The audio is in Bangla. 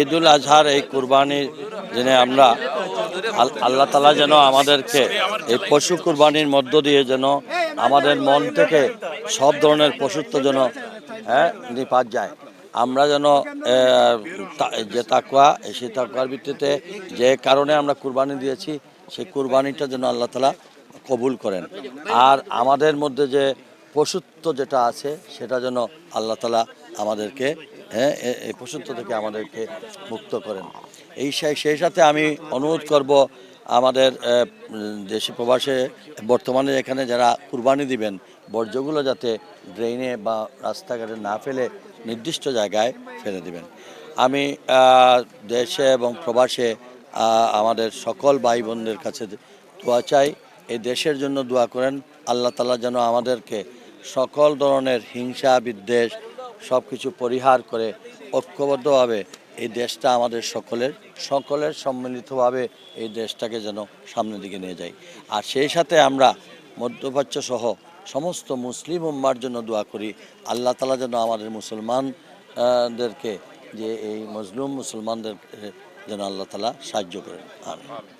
ঈদুল আজহার এই কুরবানির জন্য আমরা আল্লাহ তাআলা যেন আমাদেরকে এই পশু কুরবানির মধ্য দিয়ে যেন আমাদের মন থেকে সব ধরনের পশুত্ব যেন নিপাত যায়। আমরা যেন যে তাকওয়া সেই তাকওয়ার ভিত্তিতে যে কারণে আমরা কুরবানি দিয়েছি সেই কুরবানিটা যেন আল্লাহ তাআলা কবুল করেন। আর আমাদের মধ্যে যে পশুত্ব যেটা আছে সেটা যেন আল্লাহ তাআলা আমাদেরকে এই পশুত্ব থেকে আমাদেরকে মুক্ত করেন। সেই সাথে আমি অনুরোধ করব আমাদের দেশে প্রবাসে বর্তমানে এখানে যারা কুরবানি দিবেন বর্জ্যগুলো যাতে ড্রেনে বা রাস্তাঘাটে না ফেলে নির্দিষ্ট জায়গায় ফেলে দিবেন। আমি দেশে এবং প্রবাসে আমাদের সকল ভাই বোনদের কাছে দোয়া চাই, এই দেশের জন্য দোয়া করেন। আল্লাহ তাআলা যেন আমাদেরকে সকল ধরনের হিংসা বিদ্বেষ সব কিছু পরিহার করে ঐক্যবদ্ধভাবে এই দেশটা আমাদের সকলের সম্মিলিতভাবে এই দেশটাকে যেন সামনের দিকে নিয়ে যাই। আর সেই সাথে আমরা মধ্যপ্রাচ্য সহ সমস্ত মুসলিম উম্মার জন্য দোয়া করি, আল্লাহ তাআলা যেন আমাদের মুসলমানদেরকে যে এই মজলুম মুসলমানদের যেন আল্লাহ তাআলা সাহায্য করেন। আমিন।